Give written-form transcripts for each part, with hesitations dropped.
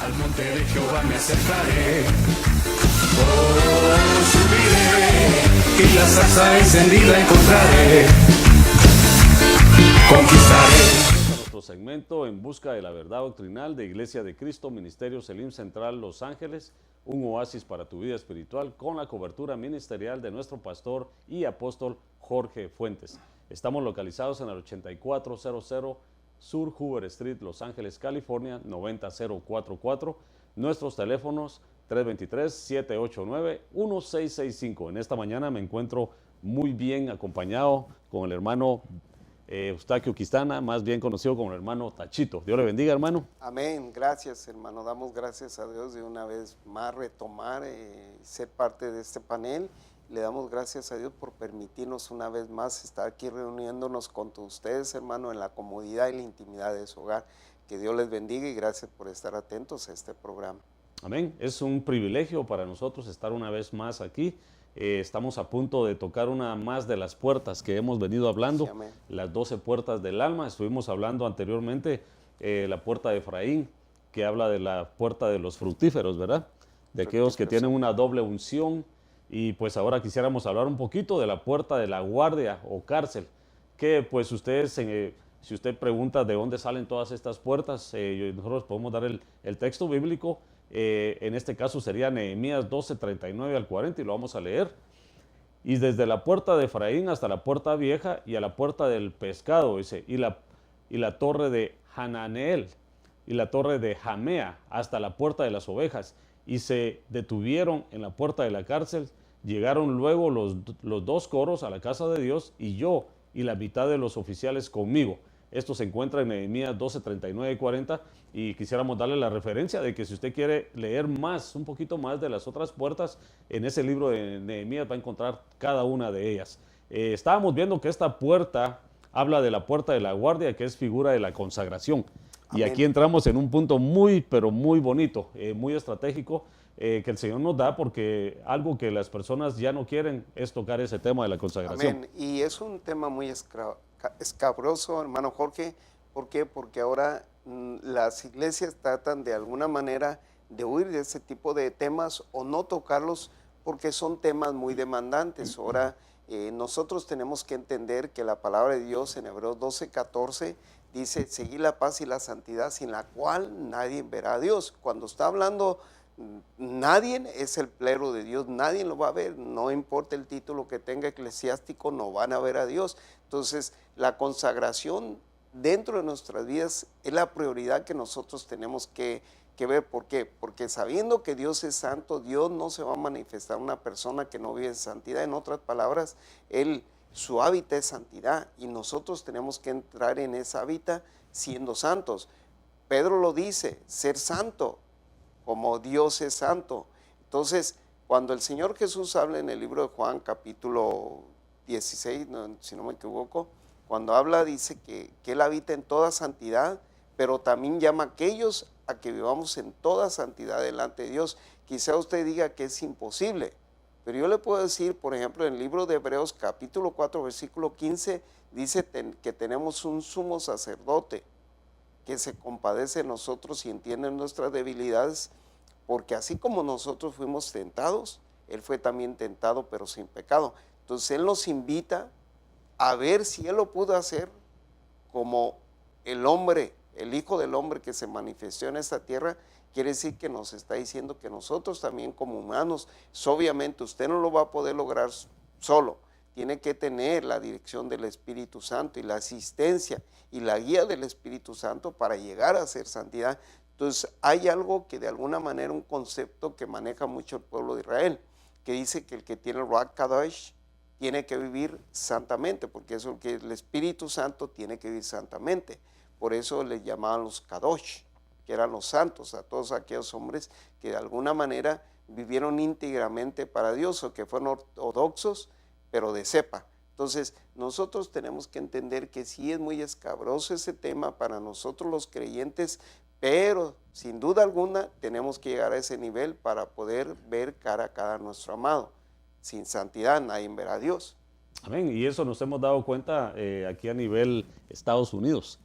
Al monte de Jehová me acercaré, oh, subiré, y la zarza encendida encontraré, conquistaré. Nuestro segmento En Busca de la Verdad Doctrinal de Iglesia de Cristo, Ministerio Selim Central Los Ángeles, un oasis para tu vida espiritual, con la cobertura ministerial de nuestro pastor y apóstol Jorge Fuentes. Estamos localizados en el 8400 Sur Hoover Street, Los Ángeles, California, 90044. Nuestros teléfonos 323-789-1665. En esta mañana me encuentro muy bien acompañado con el hermano Eustaquio Quistana, más bien conocido como el hermano Tachito. Dios le bendiga, hermano. Amén, gracias, hermano. Damos gracias a Dios de una vez más retomar, ser parte de este panel. Le damos gracias a Dios por permitirnos una vez más estar aquí reuniéndonos con ustedes, hermano, en la comodidad y la intimidad de su hogar. Que Dios les bendiga y gracias por estar atentos a este programa. Amén. Es un privilegio para nosotros estar una vez más aquí. Estamos a punto de tocar una más de las puertas que hemos venido hablando, sí, las 12 puertas del alma. Estuvimos hablando anteriormente la puerta de Efraín, que habla de la puerta de los fructíferos, ¿verdad? De aquellos que tienen una doble unción. Y pues ahora quisiéramos hablar un poquito de la puerta de la guardia o cárcel, que pues ustedes, si usted pregunta de dónde salen todas estas puertas, nosotros podemos dar el texto bíblico. En este caso sería Nehemías 12, 39 al 40, y lo vamos a leer. Y desde la puerta de Efraín hasta la puerta vieja y a la puerta del pescado, dice, y la torre de Hananeel y la torre de Jamea hasta la puerta de las ovejas, y se detuvieron en la puerta de la cárcel. Llegaron luego los dos coros a la casa de Dios, y yo y la mitad de los oficiales conmigo. Esto se encuentra en Nehemías 12, 39 y 40, y quisiéramos darle la referencia de que si usted quiere leer más, un poquito más de las otras puertas, en ese libro de Nehemías va a encontrar cada una de ellas. Estábamos viendo que esta puerta habla de la puerta de la guardia, que es figura de la consagración. Amén. Y aquí entramos en un punto muy, pero muy bonito, muy estratégico, que el Señor nos da, porque algo que las personas ya no quieren es tocar ese tema de la consagración. Amén. Y es un tema muy escabroso, hermano Jorge. ¿Por qué? Porque ahora las iglesias tratan de alguna manera de huir de ese tipo de temas o no tocarlos porque son temas muy demandantes. Ahora nosotros tenemos que entender que la palabra de Dios en Hebreos 12, 14 dice, seguir la paz y la santidad, sin la cual nadie verá a Dios. Cuando está hablando nadie, es el pleno de Dios, nadie lo va a ver, no importa el título que tenga eclesiástico, no van a ver a Dios. Entonces, la consagración dentro de nuestras vidas es la prioridad que nosotros tenemos que ver. ¿Por qué? Porque sabiendo que Dios es santo, Dios no se va a manifestar una persona que no vive en santidad. En otras palabras, su hábitat es santidad, y nosotros tenemos que entrar en esa hábitat siendo santos. Pedro lo dice, ser santo como Dios es santo. Entonces, cuando el Señor Jesús habla en el libro de Juan, capítulo 16, si no me equivoco, cuando habla, dice que Él habita en toda santidad, pero también llama a aquellos a que vivamos en toda santidad delante de Dios. Quizá usted diga que es imposible, pero yo le puedo decir, por ejemplo, en el libro de Hebreos, capítulo 4, versículo 15, dice que tenemos un sumo sacerdote que se compadece de nosotros y entiende nuestras debilidades, porque así como nosotros fuimos tentados, Él fue también tentado, pero sin pecado. Entonces Él nos invita a ver si Él lo pudo hacer como el hombre, el Hijo del Hombre que se manifestó en esta tierra. Quiere decir que nos está diciendo que nosotros también como humanos, obviamente usted no lo va a poder lograr solo, tiene que tener la dirección del Espíritu Santo y la asistencia y la guía del Espíritu Santo para llegar a ser santidad. Entonces hay algo que de alguna manera, un concepto que maneja mucho el pueblo de Israel, que dice que el que tiene el Ruach Kadosh tiene que vivir santamente, porque eso es lo que el Espíritu Santo tiene que vivir santamente. Por eso les llamaban los Kadosh, que eran los santos, a todos aquellos hombres que de alguna manera vivieron íntegramente para Dios o que fueron ortodoxos, pero de cepa. Entonces, nosotros tenemos que entender que sí es muy escabroso ese tema para nosotros los creyentes, pero sin duda alguna tenemos que llegar a ese nivel para poder ver cara a cara a nuestro amado. Sin santidad nadie verá a Dios. Amén. Y eso nos hemos dado cuenta aquí a nivel Estados Unidos.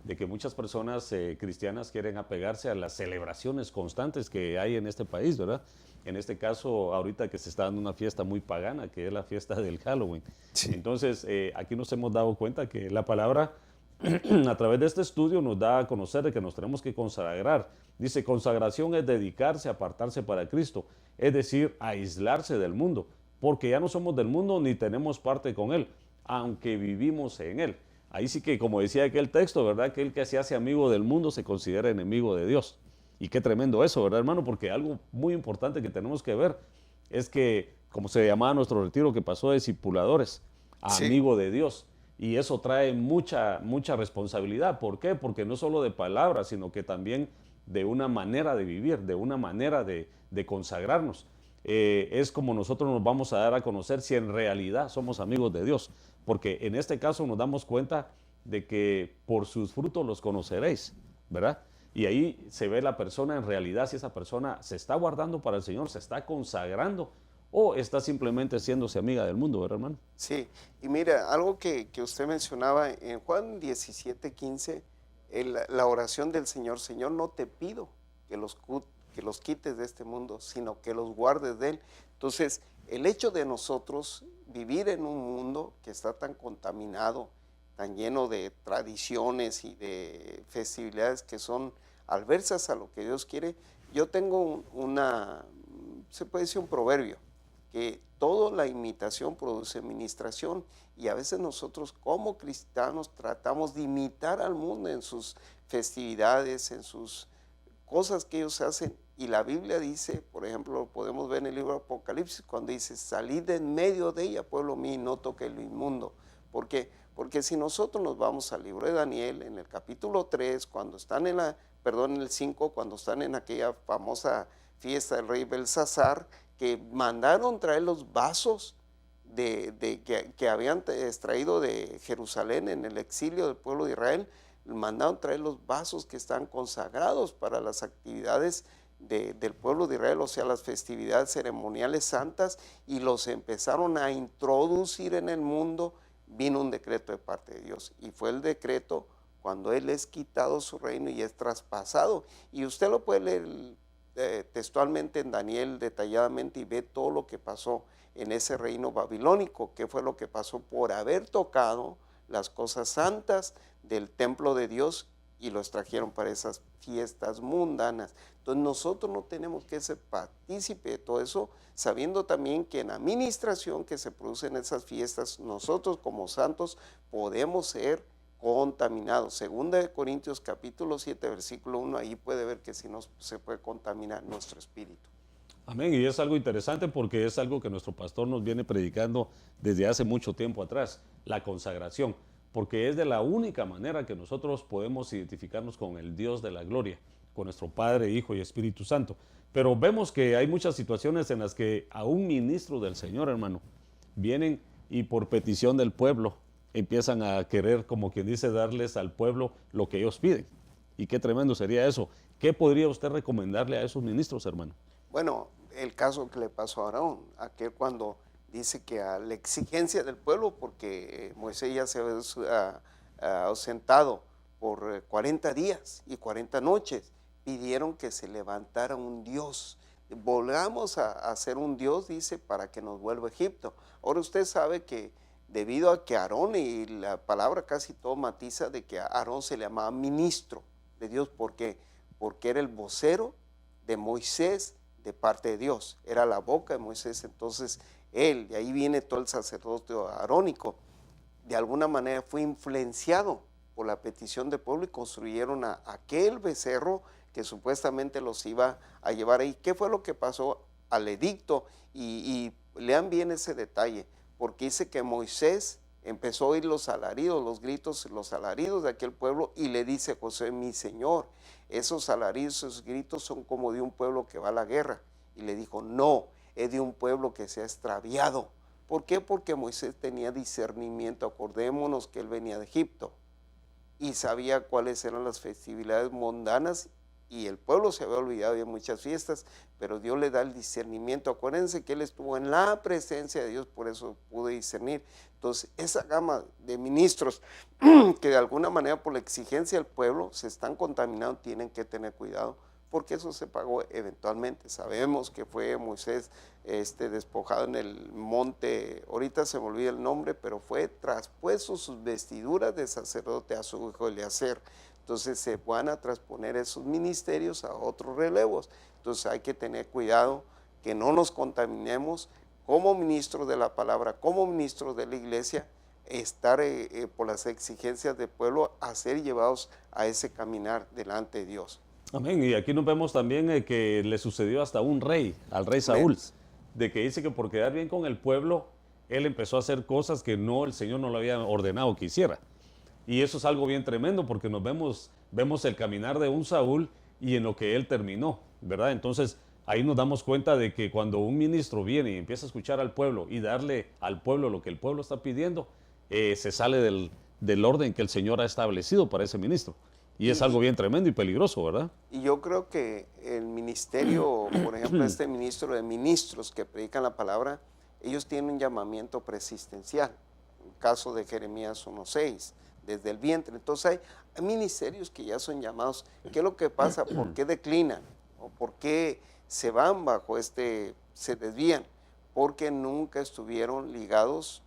de que muchas personas cristianas quieren apegarse a las celebraciones constantes que hay en este país, ¿verdad? En este caso, ahorita que se está dando una fiesta muy pagana, que es la fiesta del Halloween. Sí. Entonces, aquí nos hemos dado cuenta que la palabra, a través de este estudio, nos da a conocer de que nos tenemos que consagrar. Dice, consagración es dedicarse, apartarse para Cristo, es decir, aislarse del mundo, porque ya no somos del mundo ni tenemos parte con él, aunque vivimos en él. Ahí sí que, como decía aquel texto, ¿verdad? Que el que se hace amigo del mundo se considera enemigo de Dios. Y qué tremendo eso, ¿verdad, hermano? Porque algo muy importante que tenemos que ver es que, como se llamaba nuestro retiro que pasó de discipuladores a Sí. amigo de Dios. Y eso trae mucha responsabilidad. ¿Por qué? Porque no solo de palabras, sino que también de una manera de vivir, de una manera de consagrarnos. Es como nosotros nos vamos a dar a conocer si en realidad somos amigos de Dios. Porque en este caso nos damos cuenta de que por sus frutos los conoceréis, ¿verdad? Y ahí se ve la persona en realidad, si esa persona se está guardando para el Señor, se está consagrando o está simplemente haciéndose amiga del mundo, ¿verdad, hermano? Sí, y mira, algo que usted mencionaba en Juan 17:15, la oración del Señor, Señor, no te pido que los quites de este mundo, sino que los guardes de él. Entonces, el hecho de nosotros vivir en un mundo que está tan contaminado, tan lleno de tradiciones y de festividades que son adversas a lo que Dios quiere, yo tengo se puede decir un proverbio, que toda la imitación produce ministración, y a veces nosotros como cristianos tratamos de imitar al mundo en sus festividades, en sus cosas que ellos hacen, y la Biblia dice, por ejemplo, podemos ver en el libro de Apocalipsis, cuando dice, salid de en medio de ella, pueblo mío, y no toque lo inmundo. ¿Por qué? Porque si nosotros nos vamos al libro de Daniel, en el capítulo 3, cuando están en el 5, cuando están en aquella famosa fiesta del rey Belsasar, que mandaron traer los vasos que habían extraído de Jerusalén en el exilio del pueblo de Israel, mandaron traer los vasos que están consagrados para las actividades del pueblo de Israel, o sea, las festividades ceremoniales santas, y los empezaron a introducir en el mundo. Vino un decreto de parte de Dios, y fue el decreto cuando Él es quitado su reino y es traspasado. Y usted lo puede leer textualmente en Daniel detalladamente y ve todo lo que pasó en ese reino babilónico, que fue lo que pasó por haber tocado las cosas santas del templo de Dios y los trajeron para esas fiestas mundanas. Entonces nosotros no tenemos que ser partícipe de todo eso, sabiendo también que en la administración que se produce en esas fiestas, nosotros como santos podemos ser contaminados. Segunda de Corintios capítulo 7, versículo 1, ahí puede ver que si no se puede contaminar nuestro espíritu. Amén, y es algo interesante porque es algo que nuestro pastor nos viene predicando desde hace mucho tiempo atrás, la consagración, porque es de la única manera que nosotros podemos identificarnos con el Dios de la gloria, con nuestro Padre, Hijo y Espíritu Santo. Pero vemos que hay muchas situaciones en las que aún ministros del Señor, hermano, vienen y por petición del pueblo empiezan a querer, como quien dice, darles al pueblo lo que ellos piden. Y qué tremendo sería eso. ¿Qué podría usted recomendarle a esos ministros, hermano? Bueno, el caso que le pasó a Aarón, aquel cuando dice que a la exigencia del pueblo, porque Moisés ya se había ausentado por 40 días y 40 noches, pidieron que se levantara un Dios. Volvamos a hacer un Dios, dice, para que nos vuelva a Egipto. Ahora usted sabe que debido a que Aarón, y la palabra casi todo matiza de que a Aarón se le llamaba ministro de Dios, porque era el vocero de Moisés de parte de Dios, era la boca de Moisés. Entonces él, de ahí viene todo el sacerdocio arónico, de alguna manera fue influenciado por la petición del pueblo y construyeron aquel becerro que supuestamente los iba a llevar ahí. ¿Qué fue lo que pasó al edicto? Y lean bien ese detalle, porque dice que Moisés empezó a oír los alaridos, los gritos, los alaridos de aquel pueblo, y le dice Josué, mi señor, esos alaridos, esos gritos son como de un pueblo que va a la guerra. Y le dijo, no, es de un pueblo que se ha extraviado. ¿Por qué? Porque Moisés tenía discernimiento. Acordémonos que él venía de Egipto y sabía cuáles eran las festividades mundanas y el pueblo se había olvidado de muchas fiestas, pero Dios le da el discernimiento. Acuérdense que él estuvo en la presencia de Dios, por eso pudo discernir. Entonces, esa gama de ministros que de alguna manera por la exigencia del pueblo se están contaminando, tienen que tener cuidado, porque eso se pagó eventualmente. Sabemos que fue Moisés despojado en el monte, ahorita se me olvida el nombre, pero fue traspuesto sus vestiduras de sacerdote a su hijo Eleazar. Entonces se van a transponer esos ministerios a otros relevos. Entonces hay que tener cuidado que no nos contaminemos como ministros de la palabra, como ministros de la iglesia, estar por las exigencias del pueblo a ser llevados a ese caminar delante de Dios. Amén. Y aquí nos vemos también que le sucedió hasta un rey, al rey Saúl, de que dice que por quedar bien con el pueblo, él empezó a hacer cosas que no, el Señor no le había ordenado que hiciera. Y eso es algo bien tremendo porque vemos el caminar de un Saúl y en lo que él terminó, ¿verdad? Entonces ahí nos damos cuenta de que cuando un ministro viene y empieza a escuchar al pueblo y darle al pueblo lo que el pueblo está pidiendo, se sale del orden que el Señor ha establecido para ese ministro. Y es algo bien tremendo y peligroso, ¿verdad? Y yo creo que el ministerio, por ejemplo, este ministro de ministros que predican la palabra, ellos tienen un llamamiento persistencial. En caso de Jeremías 1:6, desde el vientre. Entonces hay ministerios que ya son llamados. ¿Qué es lo que pasa? ¿Por qué declinan? ¿O por qué se van bajo se desvían? Porque nunca estuvieron ligados,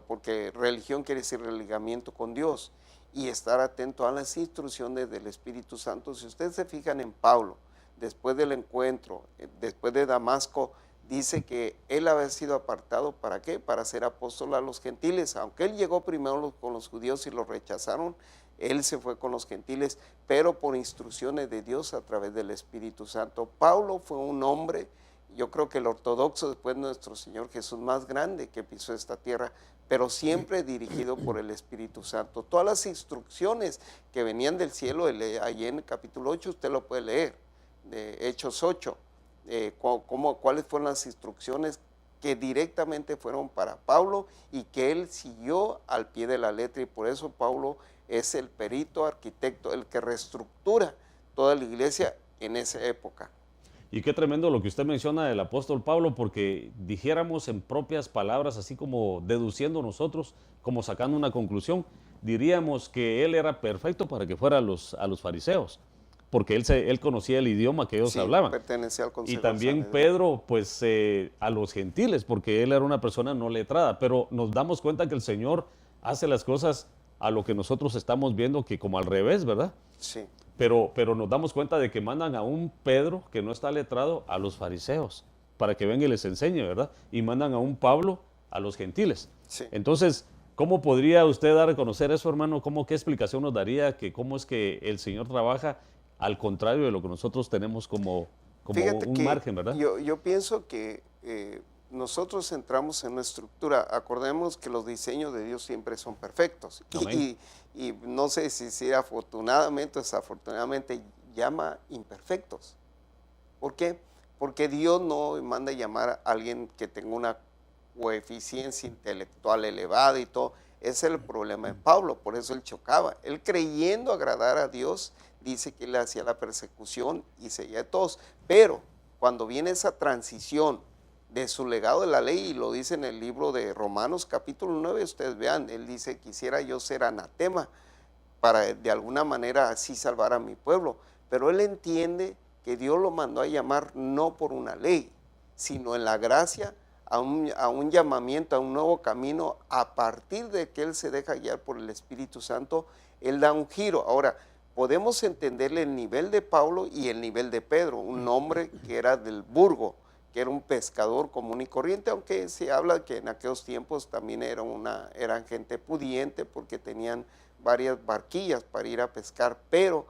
porque religión quiere decir religamiento con Dios, y estar atento a las instrucciones del Espíritu Santo. Si ustedes se fijan en Pablo, después del encuentro, después de Damasco, dice que él había sido apartado, ¿para qué? Para ser apóstol a los gentiles. Aunque él llegó primero con los judíos y los rechazaron, él se fue con los gentiles, pero por instrucciones de Dios a través del Espíritu Santo. Pablo fue un hombre, yo creo que el ortodoxo después de nuestro Señor Jesús más grande que pisó esta tierra, pero siempre dirigido por el Espíritu Santo. Todas las instrucciones que venían del cielo, allí en el capítulo 8, usted lo puede leer, de Hechos 8, cuáles fueron las instrucciones que directamente fueron para Pablo y que él siguió al pie de la letra, y por eso Pablo es el perito, arquitecto, el que reestructura toda la iglesia en esa época. Y qué tremendo lo que usted menciona del apóstol Pablo, porque dijéramos en propias palabras, así como deduciendo nosotros, como sacando una conclusión, diríamos que él era perfecto para que fuera a los fariseos, porque él conocía el idioma que ellos hablaban. Pertenecía al Consejo Y también Pedro, pues a los gentiles, porque él era una persona no letrada, pero nos damos cuenta que el Señor hace las cosas a lo que nosotros estamos viendo que como al revés, ¿verdad? Sí. Pero nos damos cuenta de que mandan a un Pedro que no está letrado a los fariseos para que venga y les enseñe, ¿verdad? Y mandan a un Pablo a los gentiles. Sí. Entonces, ¿cómo podría usted dar a conocer eso, hermano? ¿Qué explicación nos daría que cómo es que el Señor trabaja al contrario de lo que nosotros tenemos como un margen, ¿verdad? Yo pienso que nosotros entramos en una estructura. Acordemos que los diseños de Dios siempre son perfectos. Y no sé si afortunadamente o desafortunadamente llama imperfectos. ¿Por qué? Porque Dios no manda llamar a alguien que tenga una coeficiencia intelectual elevada y todo. Ese es el problema de Pablo, por eso él chocaba. Él creyendo agradar a Dios, dice que él hacía la persecución y seguía de todos. Pero cuando viene esa transición de su legado de la ley, y lo dice en el libro de Romanos capítulo 9, ustedes vean, él dice, quisiera yo ser anatema para de alguna manera así salvar a mi pueblo, pero él entiende que Dios lo mandó a llamar no por una ley, sino en la gracia, a un llamamiento, a un nuevo camino. A partir de que él se deja guiar por el Espíritu Santo, él da un giro. Ahora, podemos entenderle el nivel de Pablo y el nivel de Pedro, un hombre que era del burgo, que era un pescador común y corriente, aunque se habla que en aquellos tiempos también eran gente pudiente porque tenían varias barquillas para ir a pescar, pero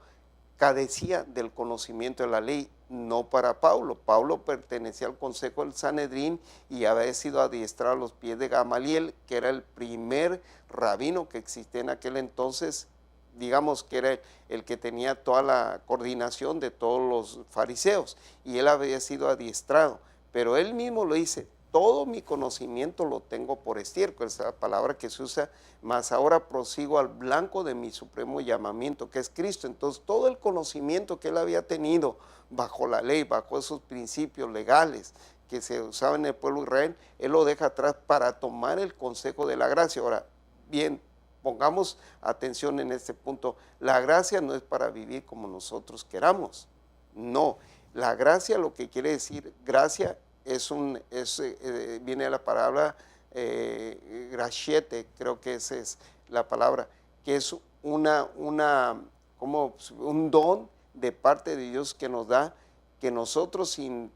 carecía del conocimiento de la ley. No para Pablo. Pablo pertenecía al consejo del Sanedrín y había sido adiestrado a los pies de Gamaliel, que era el primer rabino que existía en aquel entonces, digamos que era el que tenía toda la coordinación de todos los fariseos, y él había sido adiestrado. Pero él mismo lo dice, todo mi conocimiento lo tengo por estiércol, esa palabra que se usa, mas ahora prosigo al blanco de mi supremo llamamiento, que es Cristo. Entonces, todo el conocimiento que él había tenido bajo la ley, bajo esos principios legales que se usaban en el pueblo de Israel, él lo deja atrás para tomar el consejo de la gracia. Ahora, bien, pongamos atención en este punto. La gracia no es para vivir como nosotros queramos. No, la gracia, lo que quiere decir gracia, viene de la palabra graciete, creo que esa es la palabra, que es como un don de parte de Dios que nos da, que nosotros sin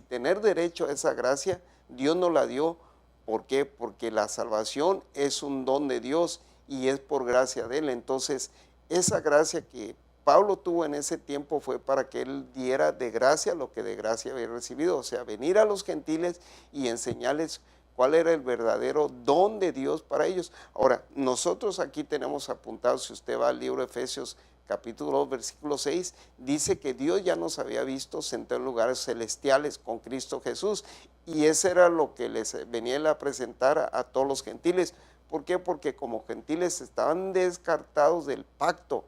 tener derecho a esa gracia, Dios nos la dio. ¿Por qué? Porque la salvación es un don de Dios y es por gracia de Él. Entonces, esa gracia que Pablo tuvo en ese tiempo fue para que él diera de gracia lo que de gracia había recibido, o sea, venir a los gentiles y enseñarles cuál era el verdadero don de Dios para ellos. Ahora, nosotros aquí tenemos apuntado, si usted va al libro de Efesios capítulo 2, versículo 6, dice que Dios ya nos había visto sentados en lugares celestiales con Cristo Jesús, y eso era lo que les venía a presentar a todos los gentiles. ¿Por qué? Porque como gentiles estaban descartados del pacto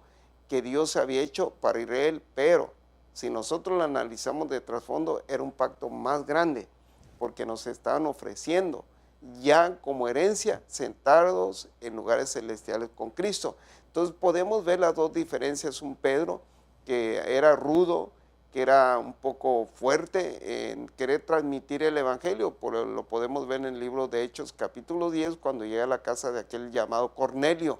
que Dios había hecho para Israel, pero si nosotros lo analizamos de trasfondo, era un pacto más grande, porque nos estaban ofreciendo ya como herencia sentados en lugares celestiales con Cristo. Entonces podemos ver las dos diferencias. Un Pedro que era rudo, que era un poco fuerte en querer transmitir el evangelio, lo podemos ver en el libro de Hechos capítulo 10, cuando llega a la casa de aquel llamado Cornelio,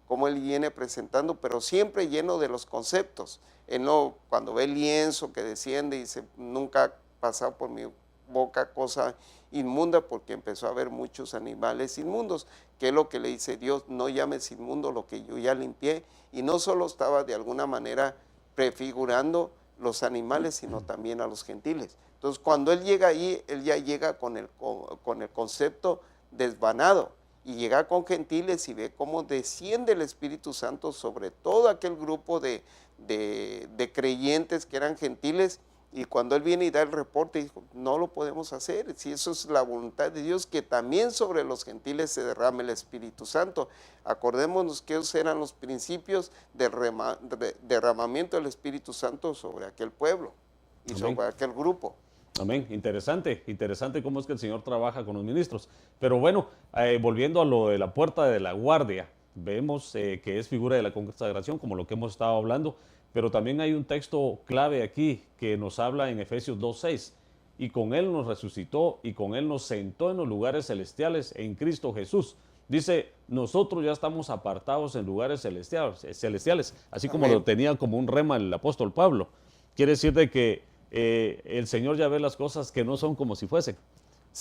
como él viene presentando, pero siempre lleno de los conceptos. Él no, cuando ve el lienzo que desciende y dice, nunca ha pasado por mi boca cosa inmunda, porque empezó a haber muchos animales inmundos, que es lo que le dice Dios, no llames inmundo lo que yo ya limpié. Y no solo estaba de alguna manera prefigurando los animales, sino también a los gentiles. Entonces, cuando él llega ahí, él ya llega con el concepto desvanado, y llega con gentiles y ve cómo desciende el Espíritu Santo sobre todo aquel grupo de creyentes que eran gentiles. Y cuando él viene y da el reporte, dijo, no lo podemos hacer, si eso es la voluntad de Dios, que también sobre los gentiles se derrame el Espíritu Santo. Acordémonos que esos eran los principios del derramamiento del Espíritu Santo sobre aquel pueblo y Amén. sobre aquel grupo. Amén. Interesante, interesante cómo es que el Señor trabaja con los ministros. Pero bueno, volviendo a lo de la puerta de la guardia, vemos que es figura de la consagración, como lo que hemos estado hablando, pero también hay un texto clave aquí que nos habla en Efesios 2:6. Y con Él nos resucitó y con Él nos sentó en los lugares celestiales en Cristo Jesús. Dice, nosotros ya estamos apartados en lugares celestiales, así como Amén. lo tenía como un rema el apóstol Pablo. Quiere decir de que el Señor ya ve las cosas que no son como si fuesen.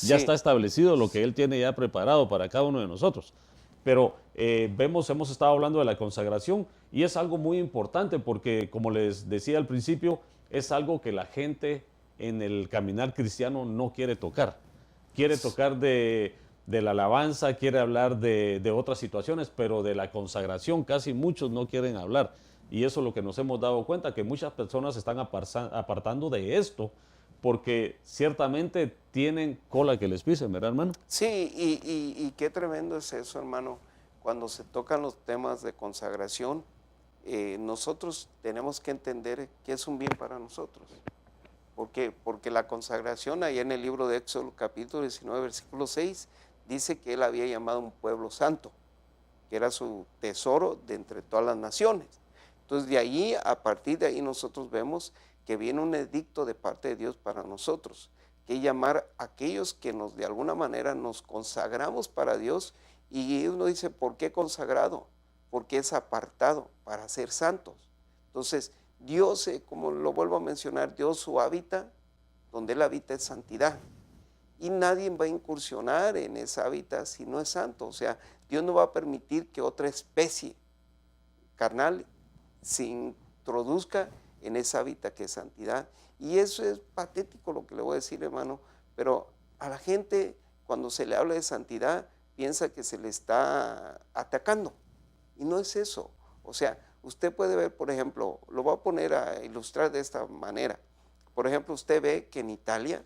Ya Sí. está establecido lo que Él tiene ya preparado para cada uno de nosotros. Pero hemos estado hablando de la consagración y es algo muy importante porque, como les decía al principio, es algo que la gente en el caminar cristiano no quiere tocar. Quiere tocar de la alabanza, quiere hablar de otras situaciones, pero de la consagración casi muchos no quieren hablar. Y eso es lo que nos hemos dado cuenta, que muchas personas se están apartando de esto porque ciertamente tienen cola que les pisen, ¿verdad, hermano? Sí, y qué tremendo es eso, hermano. Cuando se tocan los temas de consagración, nosotros tenemos que entender que es un bien para nosotros. ¿Por qué? Porque la consagración, ahí en el libro de Éxodo, capítulo 19, versículo 6, dice que él había llamado un pueblo santo, que era su tesoro de entre todas las naciones. Entonces, de ahí, a partir de ahí, nosotros vemos que viene un edicto de parte de Dios para nosotros, que llamar a aquellos que de alguna manera nos consagramos para Dios. Y uno dice, ¿por qué consagrado? Porque es apartado para ser santos. Entonces, Dios, como lo vuelvo a mencionar, Dios, su hábitat, donde Él habita es santidad. Y nadie va a incursionar en esa hábitat si no es santo. O sea, Dios no va a permitir que otra especie carnal se introduzca en esa hábitat que es santidad. Y eso es patético lo que le voy a decir, hermano, pero a la gente cuando se le habla de santidad piensa que se le está atacando, y no es eso. O sea, usted puede ver, por ejemplo, lo voy a poner a ilustrar de esta manera. Por ejemplo, usted ve que en Italia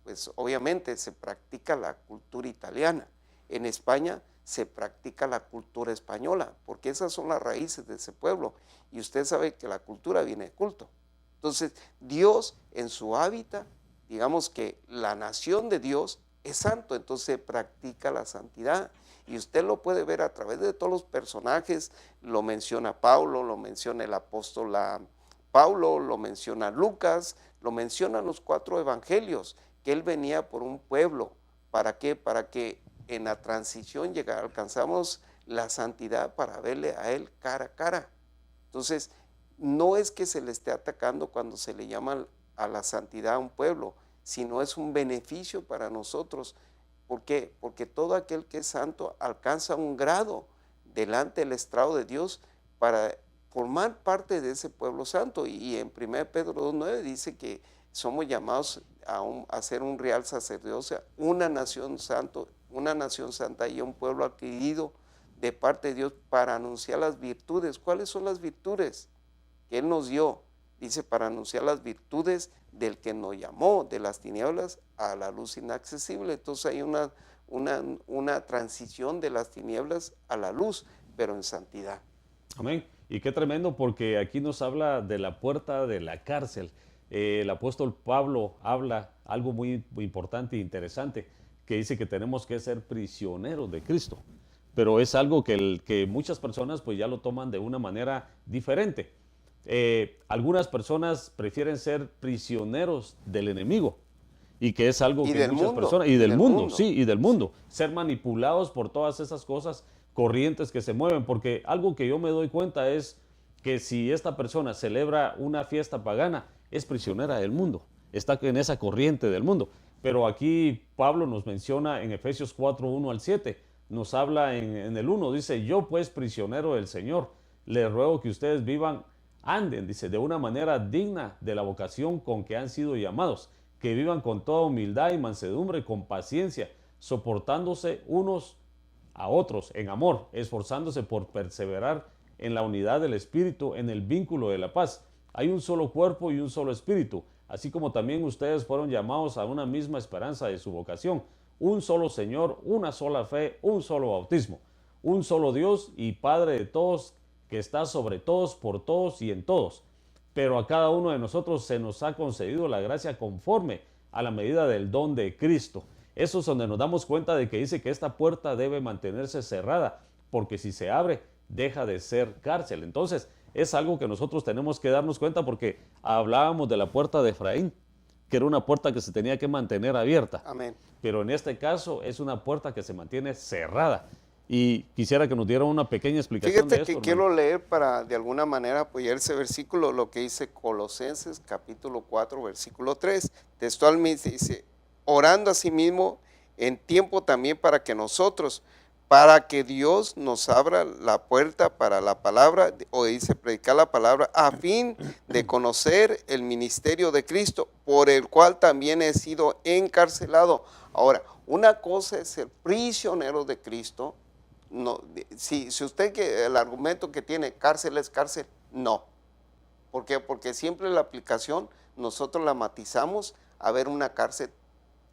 pues obviamente se practica la cultura italiana. En España se practica la cultura española, porque esas son las raíces de ese pueblo. Y usted sabe que la cultura viene de culto. Entonces, Dios en su hábitat, digamos que la nación de Dios es santo, entonces se practica la santidad. Y usted lo puede ver a través de todos los personajes, lo menciona Pablo, lo menciona el apóstol Pablo, lo menciona Lucas, lo mencionan los 4 evangelios, que él venía por un pueblo. ¿Para qué? Para que en la transición alcanzamos la santidad para verle a él cara a cara. Entonces, no es que se le esté atacando cuando se le llama a la santidad a un pueblo, sino es un beneficio para nosotros. ¿Por qué? Porque todo aquel que es santo alcanza un grado delante del estrado de Dios para formar parte de ese pueblo santo. Y en 1 Pedro 2:9 dice que somos llamados a ser un real sacerdocio, una nación santa y un pueblo adquirido de parte de Dios para anunciar las virtudes. ¿Cuáles son las virtudes que Él nos dio? Dice, para anunciar las virtudes del que nos llamó de las tinieblas a la luz inaccesible. Entonces hay una transición de las tinieblas a la luz, pero en santidad. Amén. Y qué tremendo, porque aquí nos habla de la puerta de la cárcel. El apóstol Pablo habla algo muy importante e interesante, que dice que tenemos que ser prisioneros de Cristo. Pero es algo que muchas personas pues ya lo toman de una manera diferente. Algunas personas prefieren ser prisioneros del enemigo, y que es algo que muchas personas, y del mundo, sí, y del mundo, ser manipulados por todas esas cosas, corrientes que se mueven, porque algo que yo me doy cuenta es que si esta persona celebra una fiesta pagana, es prisionera del mundo, está en esa corriente del mundo. Pero aquí Pablo nos menciona en Efesios 4:1-7, nos habla en el 1, dice, yo pues prisionero del Señor, les ruego que ustedes anden, dice, de una manera digna de la vocación con que han sido llamados, que vivan con toda humildad y mansedumbre, con paciencia, soportándose unos a otros en amor, esforzándose por perseverar en la unidad del Espíritu, en el vínculo de la paz. Hay un solo cuerpo y un solo Espíritu, así como también ustedes fueron llamados a una misma esperanza de su vocación, un solo Señor, una sola fe, un solo bautismo, un solo Dios y Padre de todos, que está sobre todos, por todos y en todos. Pero a cada uno de nosotros se nos ha concedido la gracia conforme a la medida del don de Cristo. Eso es donde nos damos cuenta de que dice que esta puerta debe mantenerse cerrada, porque si se abre, deja de ser cárcel. Entonces, es algo que nosotros tenemos que darnos cuenta, porque hablábamos de la puerta de Efraín, que era una puerta que se tenía que mantener abierta. Amén. Pero en este caso es una puerta que se mantiene cerrada. Y quisiera que nos diera una pequeña explicación de esto. Fíjate que quiero leer para de alguna manera apoyar ese versículo, lo que dice Colosenses capítulo 4, versículo 3. Textualmente dice, orando a sí mismo en tiempo también para que Dios nos abra la puerta para la palabra, o dice predicar la palabra, a fin de conocer el ministerio de Cristo, por el cual también he sido encarcelado. Ahora, una cosa es ser prisionero de Cristo. No, si usted el argumento que tiene cárcel es cárcel, no. ¿Por qué? Porque siempre la aplicación nosotros la matizamos a ver una cárcel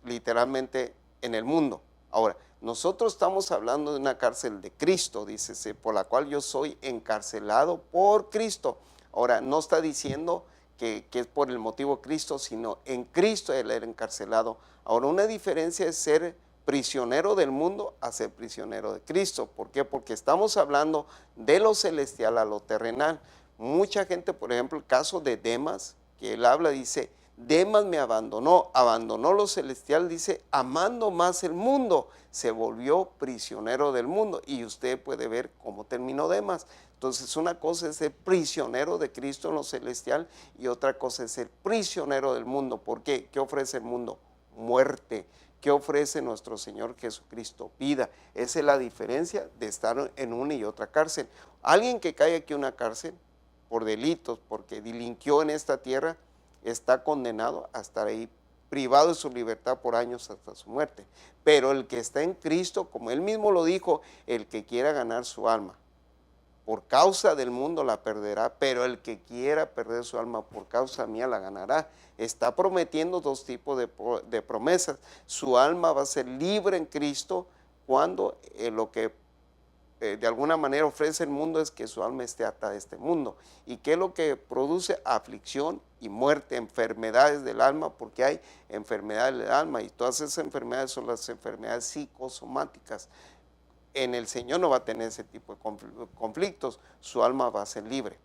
literalmente en el mundo. Ahora, nosotros estamos hablando de una cárcel de Cristo, dícese, por la cual yo soy encarcelado por Cristo. Ahora, no está diciendo que es por el motivo de Cristo, sino en Cristo él era encarcelado. Ahora, una diferencia es ser prisionero del mundo a ser prisionero de Cristo. ¿Por qué? Porque estamos hablando de lo celestial a lo terrenal. Mucha gente, por ejemplo, el caso de Demas, que él habla, dice, Demas me abandonó lo celestial, dice, amando más el mundo, se volvió prisionero del mundo. Y usted puede ver cómo terminó Demas. Entonces, una cosa es ser prisionero de Cristo en lo celestial y otra cosa es ser prisionero del mundo. ¿Por qué? ¿Qué ofrece el mundo? Muerte. ¿Qué ofrece nuestro Señor Jesucristo? Vida. Esa es la diferencia de estar en una y otra cárcel. Alguien que cae aquí en una cárcel por delitos, porque delinquió en esta tierra, está condenado a estar ahí privado de su libertad por años hasta su muerte. Pero el que está en Cristo, como él mismo lo dijo, el que quiera ganar su alma por causa del mundo la perderá, pero el que quiera perder su alma por causa mía la ganará. Está prometiendo dos tipos de promesas. Su alma va a ser libre en Cristo cuando lo que de alguna manera ofrece el mundo es que su alma esté atada a este mundo. ¿Y qué es lo que produce? Aflicción y muerte, enfermedades del alma, porque hay enfermedades del alma y todas esas enfermedades son las enfermedades psicosomáticas. En el Señor no va a tener ese tipo de conflictos, su alma va a ser libre.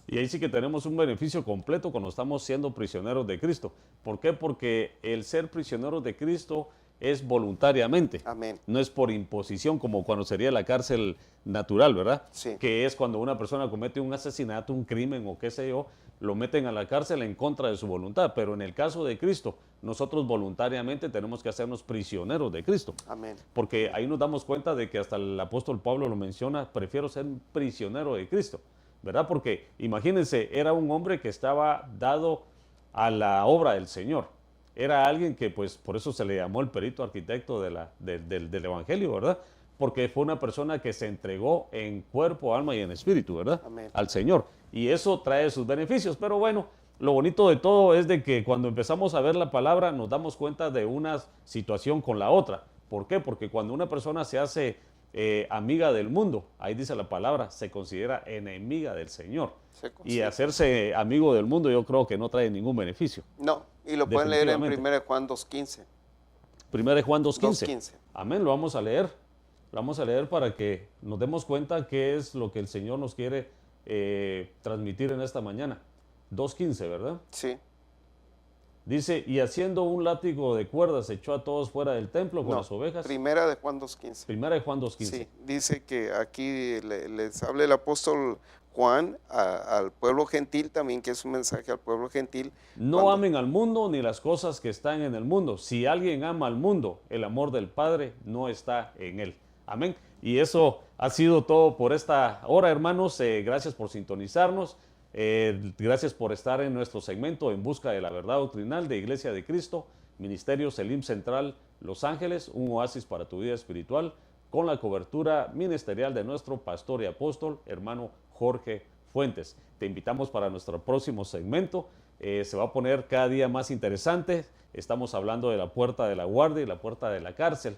Y ahí sí que tenemos un beneficio completo cuando estamos siendo prisioneros de Cristo. ¿Por qué? Porque el ser prisioneros de Cristo es voluntariamente. Amén. No es por imposición como cuando sería la cárcel natural, ¿verdad? Sí. Que es cuando una persona comete un asesinato, un crimen o qué sé yo, lo meten a la cárcel en contra de su voluntad. Pero en el caso de Cristo, nosotros voluntariamente tenemos que hacernos prisioneros de Cristo. Amén. Porque ahí nos damos cuenta de que hasta el apóstol Pablo lo menciona, prefiero ser un prisionero de Cristo, ¿verdad? Porque imagínense, era un hombre que estaba dado a la obra del Señor. Era alguien que, pues, por eso se le llamó el perito arquitecto del Evangelio, ¿verdad? Porque fue una persona que se entregó en cuerpo, alma y en espíritu, ¿verdad? Amén. Al Señor. Y eso trae sus beneficios. Pero bueno, lo bonito de todo es de que cuando empezamos a ver la palabra nos damos cuenta de una situación con la otra. ¿Por qué? Porque cuando una persona se hace amiga del mundo, ahí dice la palabra, se considera enemiga del Señor. Y hacerse amigo del mundo yo creo que no trae ningún beneficio. No, y lo pueden leer en 1 Juan 2.15. 1 Juan 2.15. 2.15. Amén, lo vamos a leer. Lo vamos a leer para que nos demos cuenta qué es lo que el Señor nos quiere transmitir en esta mañana. 2.15, ¿verdad? Sí. Dice, y haciendo un látigo de cuerdas echó a todos fuera del templo con las ovejas. Primera de Juan 2.15. Primera de Juan 2.15. Sí, dice que aquí les habla el apóstol Juan al pueblo gentil también, que es un mensaje al pueblo gentil. No amen al mundo ni las cosas que están en el mundo. Si alguien ama al mundo, el amor del Padre no está en él. Amén. Y eso ha sido todo por esta hora, hermanos. Gracias por sintonizarnos. Gracias por estar en nuestro segmento En Busca de la Verdad Doctrinal de Iglesia de Cristo, Ministerio Selim Central Los Ángeles, un oasis para tu vida espiritual, con la cobertura ministerial de nuestro pastor y apóstol, hermano Jorge Fuentes. Te invitamos para nuestro próximo segmento. Se va a poner cada día más interesante. Estamos hablando de la puerta de la guardia y la puerta de la cárcel.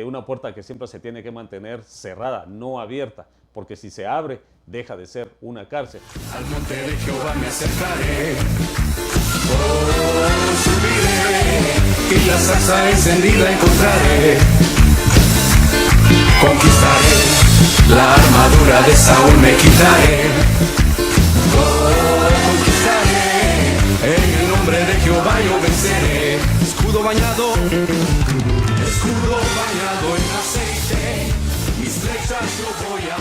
Una puerta que siempre se tiene que mantener cerrada, no abierta, porque si se abre, deja de ser una cárcel. Al monte de Jehová me acercaré, oh, subiré, y la zarza encendida encontraré. Conquistaré, la armadura de Saúl me quitaré. Oh, conquistaré, en el nombre de Jehová yo venceré. Escudo bañado en aceite, mis flechas yo voy a